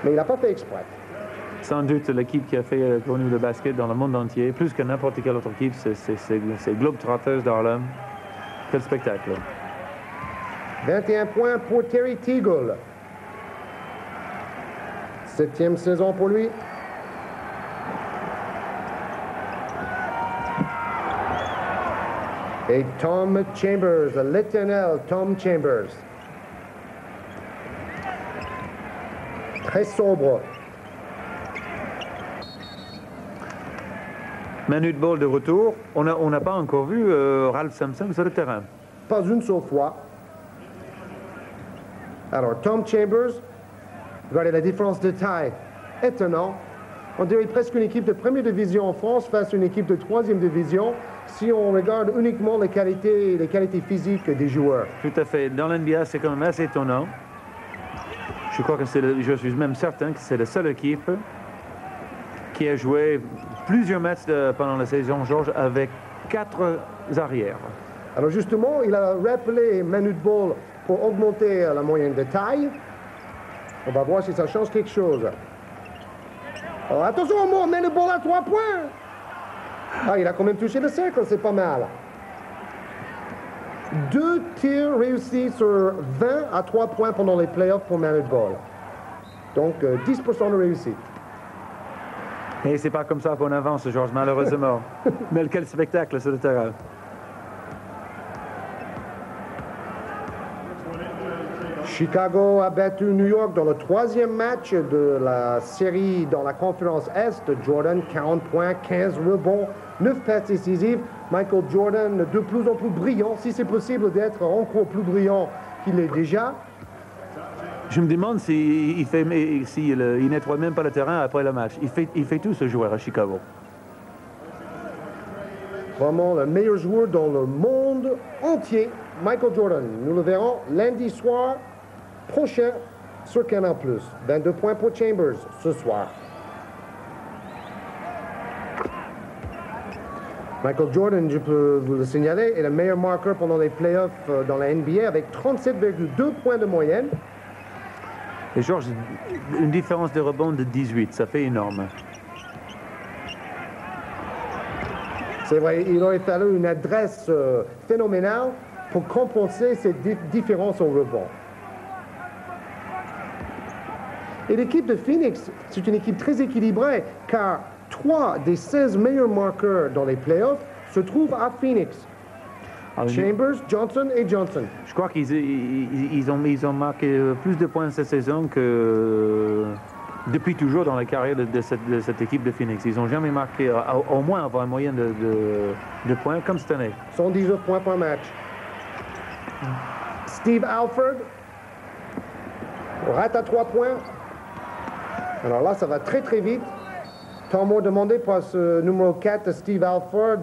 Mais il n'a pas fait exprès. Sans doute l'équipe qui a fait connu le basket dans le monde entier, plus que n'importe quelle autre équipe, c'est Globetrotters d'Harlem. Quel spectacle. 21 points pour Terry Teagle. 7e saison pour lui. Et Tom Chambers, l'éternel Tom Chambers. Très sobre. Manu de Ball de retour. On n'a pas encore vu Ralph Sampson sur le terrain. Pas une seule fois. Alors, Tom Chambers, regardez la différence de taille. Étonnant. On dirait presque une équipe de première division en France face à une équipe de troisième division si on regarde uniquement les qualités physiques des joueurs. Tout à fait. Dans l'NBA, c'est quand même assez étonnant. Je crois que je suis même certain que c'est la seule équipe qui a joué plusieurs matchs pendant la saison, Georges, avec 4 arrières. Alors justement, il a rappelé Manu de Ball pour augmenter la moyenne de taille. On va voir si ça change quelque chose. Alors attention au mot, Manu de Ball à 3 points. Ah, il a quand même touché le cercle, c'est pas mal. 2 tirs réussis sur 20 à 3 points pendant les playoffs pour Manu de Ball. Donc 10% de réussite. Et c'est pas comme ça qu'on avance, Georges, malheureusement. Mais quel spectacle sur le terrain. Chicago a battu New York dans le 3e match de la série dans la conférence Est. Jordan, 40 points, 15 rebonds, 9 passes décisives. Michael Jordan, de plus en plus brillant, si c'est possible d'être encore plus brillant qu'il est déjà. Je me demande s'il il nettoie même pas le terrain après le match. Il fait tout ce joueur à Chicago. Vraiment le meilleur joueur dans le monde entier, Michael Jordan. Nous le verrons lundi soir prochain sur Canal+. 22 points pour Chambers ce soir. Michael Jordan, je peux vous le signaler, est le meilleur marqueur pendant les playoffs dans la NBA avec 37,2 points de moyenne. Et Georges, une différence de rebond de 18, ça fait énorme. C'est vrai, il aurait fallu une adresse phénoménale pour compenser cette différence au rebond. Et l'équipe de Phoenix, c'est une équipe très équilibrée, car 3 des 16 meilleurs marqueurs dans les playoffs se trouvent à Phoenix. Chambers, Johnson et Johnson. Je crois qu'ils ont marqué plus de points cette saison que depuis toujours dans la carrière de cette équipe de Phoenix. Ils n'ont jamais marqué, au moins avoir une moyenne de points comme cette année. 119 points par match. Steve Alford rate à 3 points. Alors là, ça va très très vite. Tant mot demandé par ce numéro 4, Steve Alford,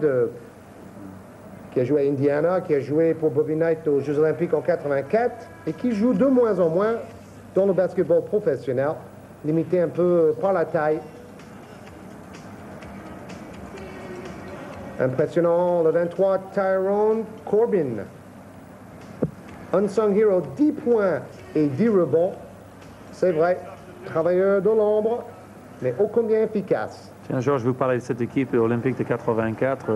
qui a joué à Indiana, qui a joué pour Bobby Knight aux Jeux Olympiques en 84 et qui joue de moins en moins dans le basketball professionnel, limité un peu par la taille. Impressionnant, le 23, Tyrone Corbin. Unsung Hero, 10 points et 10 rebonds. C'est vrai, travailleur de l'ombre, mais ô combien efficace. Tiens, Georges, je vous parlais de cette équipe olympique de 84,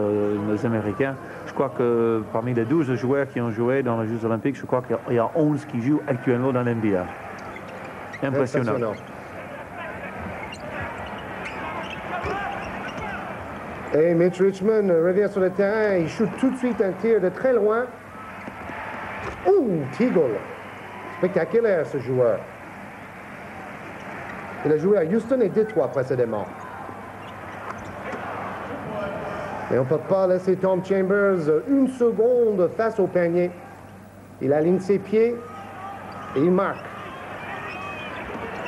les Américains. Je crois que parmi les 12 joueurs qui ont joué dans les Jeux Olympiques, je crois qu'il y a 11 qui jouent actuellement dans l'NBA. Impressionnant. Et Mitch Richmond revient sur le terrain, il shoot tout de suite un tir de très loin. Ouh, Teagle! Spectaculaire ce joueur. Il a joué à Houston et Détroit précédemment. Et on ne peut pas laisser Tom Chambers une seconde face au panier. Il aligne ses pieds et il marque.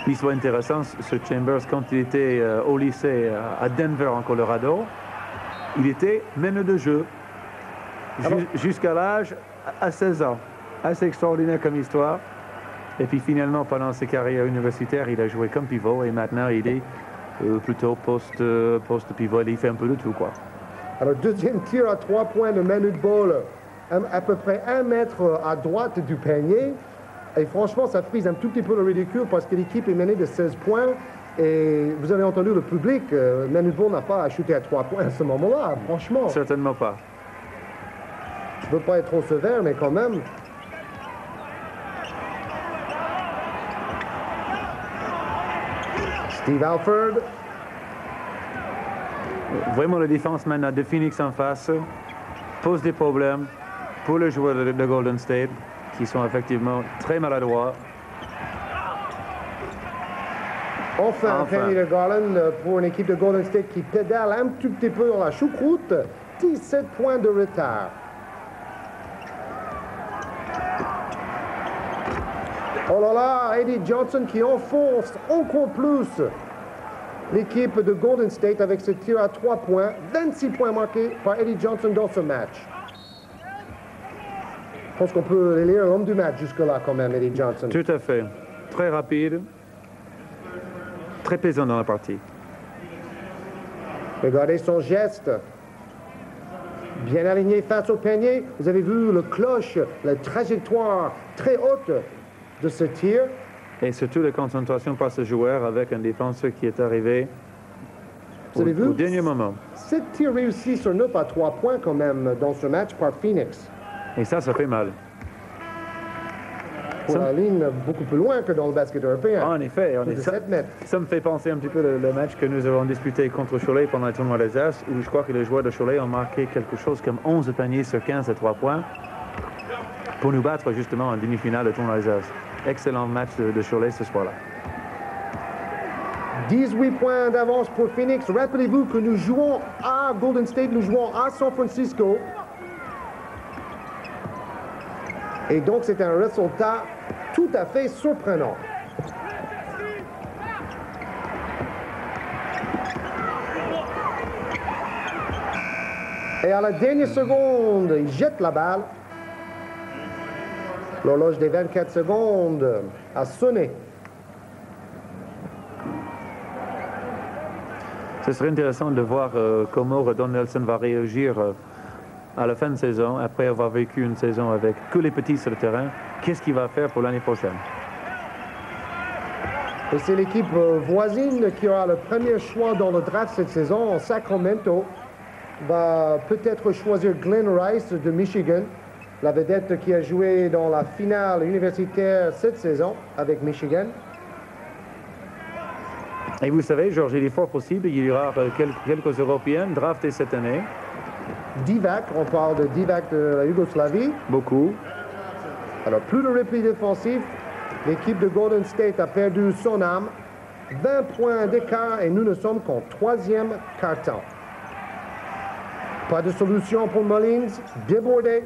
L'histoire intéressante, ce Chambers, quand il était au lycée à Denver, en Colorado, il était meneur de jeu jusqu'à l'âge à 16 ans. Assez extraordinaire comme histoire. Et puis finalement, pendant ses carrières universitaires, il a joué comme pivot et maintenant il est plutôt post-pivot. Il fait un peu de tout, quoi. Alors, deuxième tir à 3 points de Manu de Ball, à peu près 1 mètre à droite du panier. Et franchement, ça frise un tout petit peu le ridicule parce que l'équipe est menée de 16 points. Et vous avez entendu le public, Manu de Ball n'a pas à shooter à 3 points à ce moment-là, franchement. Certainement pas. Je ne veux pas être trop sévère, mais quand même. Steve Alford. Vraiment, la défense maintenant de Phoenix en face pose des problèmes pour les joueurs de Golden State, qui sont effectivement très maladroits. Enfin. Penny de Garland pour une équipe de Golden State qui pédale un tout petit peu dans la choucroute. 17 points de retard. Oh là là, Eddie Johnson qui enfonce encore plus l'équipe de Golden State avec ce tir à 3 points. 26 points marqués par Eddie Johnson dans ce match. Je pense qu'on peut élire l'homme du match jusque-là quand même, Eddie Johnson. Tout à fait. Très rapide. Très plaisant dans la partie. Regardez son geste. Bien aligné face au panier. Vous avez vu le cloche, la trajectoire très haute de ce tir. Et surtout la concentration par ce joueur avec un défenseur qui est arrivé au dernier moment. 7 tirs réussis sur 9 à 3 points quand même dans ce match par Phoenix. Et ça fait mal. Pour la ligne beaucoup plus loin que dans le basket européen. En effet, ça me fait penser un petit peu le match que nous avons disputé contre Cholet pendant le tournoi des As, où je crois que les joueurs de Cholet ont marqué quelque chose comme 11 paniers sur 15 à 3 points pour nous battre justement en demi-finale du tournoi des As. Excellent match de Cholet ce soir-là. 18 points d'avance pour Phoenix. Rappelez-vous que nous jouons à Golden State, nous jouons à San Francisco. Et donc, c'est un résultat tout à fait surprenant. Et à la dernière seconde, il jette la balle. L'horloge des 24 secondes a sonné. Ce serait intéressant de voir comment Don Nelson va réagir à la fin de saison, après avoir vécu une saison avec que les petits sur le terrain. Qu'est-ce qu'il va faire pour l'année prochaine? Et c'est l'équipe voisine qui aura le premier choix dans le draft cette saison. Sacramento va peut-être choisir Glenn Rice de Michigan, la vedette qui a joué dans la finale universitaire cette saison avec Michigan. Et vous savez, Georges, il est fort possible qu'il y aura quelques Européens draftés cette année. Divac, on parle de Divac de la Yougoslavie. Beaucoup. Alors, plus de repli défensif. L'équipe de Golden State a perdu son âme. 20 points d'écart et nous ne sommes qu'en 3e quart-temps. Pas de solution pour Mullins. Débordé.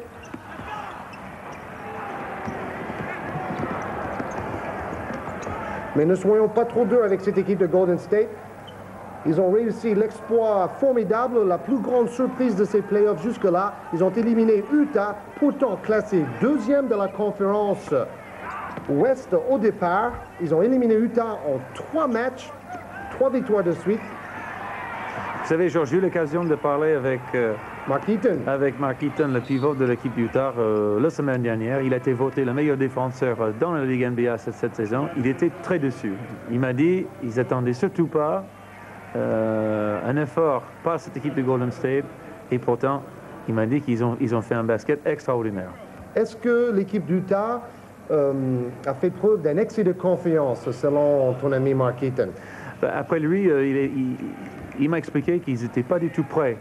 Mais ne soyons pas trop durs avec cette équipe de Golden State. Ils ont réussi l'exploit formidable, la plus grande surprise de ces playoffs jusque-là. Ils ont éliminé Utah, pourtant classé 2e de la conférence Ouest au départ. Ils ont éliminé Utah en 3 matchs, 3 victoires de suite. Vous savez, Georges, j'ai eu l'occasion de parler avec Mark Eaton. Avec Mark Eaton, le pivot de l'équipe d'Utah, la semaine dernière. Il a été voté le meilleur défenseur dans la Ligue NBA cette saison. Il était très déçu. Il m'a dit qu'ils n'attendaient surtout pas un effort par cette équipe de Golden State. Et pourtant, il m'a dit qu'ils ont fait un basket extraordinaire. Est-ce que l'équipe d'Utah a fait preuve d'un excès de confiance, selon ton ami Mark Eaton? Après lui, il m'a expliqué qu'ils n'étaient pas du tout prêts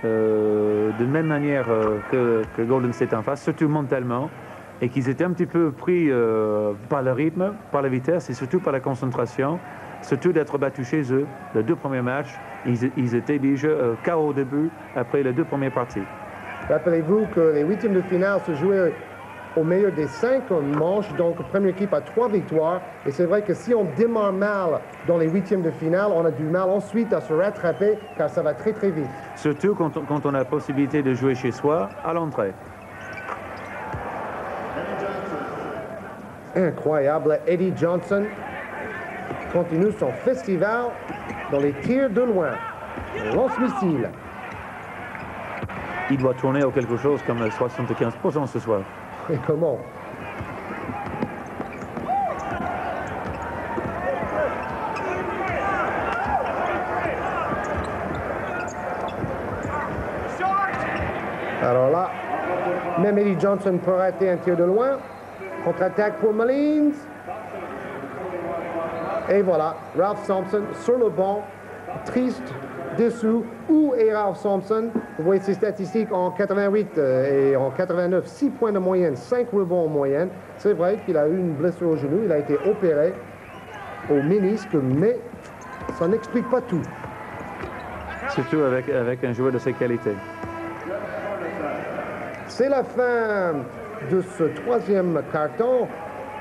de même manière que Golden State en face, surtout mentalement, et qu'ils étaient un petit peu pris par le rythme, par la vitesse et surtout par la concentration, surtout d'être battus chez eux. Les 2 premiers matchs, ils étaient déjà KO au début après les 2 premières parties. Rappelez-vous que les 8e de finale se jouaient au meilleur des 5 manches, donc première équipe a 3 victoires. Et c'est vrai que si on démarre mal dans les 8e de finale, on a du mal ensuite à se rattraper, car ça va très très vite. Surtout quand on a la possibilité de jouer chez soi à l'entrée. Incroyable, Eddie Johnson continue son festival dans les tirs de loin. Lance-missile. Il doit tourner à quelque chose comme 75% ce soir. Et comment? Alors là, même Eddie Johnson peut rater un tir de loin. Contre-attaque pour Mullins. Et voilà, Ralph Sampson sur le banc, triste, déçu. Où est Ralph Sampson? Vous voyez ses statistiques en 88 et en 89, 6 points de moyenne, 5 rebonds en moyenne. C'est vrai qu'il a eu une blessure au genou, il a été opéré au ménisque, mais ça n'explique pas tout. Surtout avec un joueur de ses qualités. C'est la fin de ce troisième quart-temps,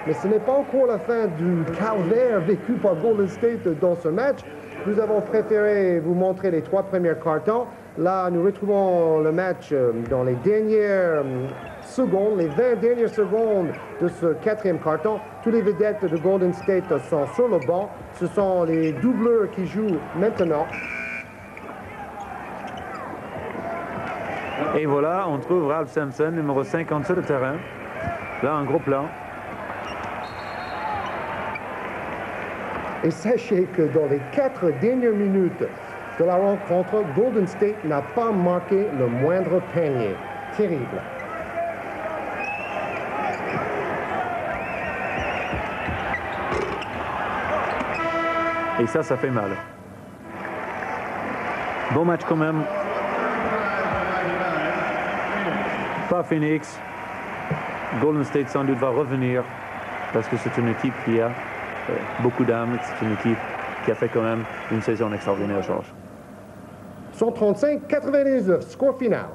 mais ce n'est pas encore la fin du calvaire vécu par Golden State dans ce match. Nous avons préféré vous montrer les 3 premiers quart-temps. Là, nous retrouvons le match dans les dernières secondes, les 20 dernières secondes de ce 4e quart-temps. Tous les vedettes de Golden State sont sur le banc. Ce sont les doubleurs qui jouent maintenant. Et voilà, on trouve Ralph Sampson, numéro 50 sur le terrain. Là, un gros plan. Et sachez que dans les 4 dernières minutes de la rencontre, Golden State n'a pas marqué le moindre panier. Terrible. Et ça fait mal. Bon match quand même. Pas Phoenix. Golden State sans doute va revenir parce que c'est une équipe qui a beaucoup d'âme. C'est une équipe qui a fait quand même une saison extraordinaire, Georges. 135-99, score final.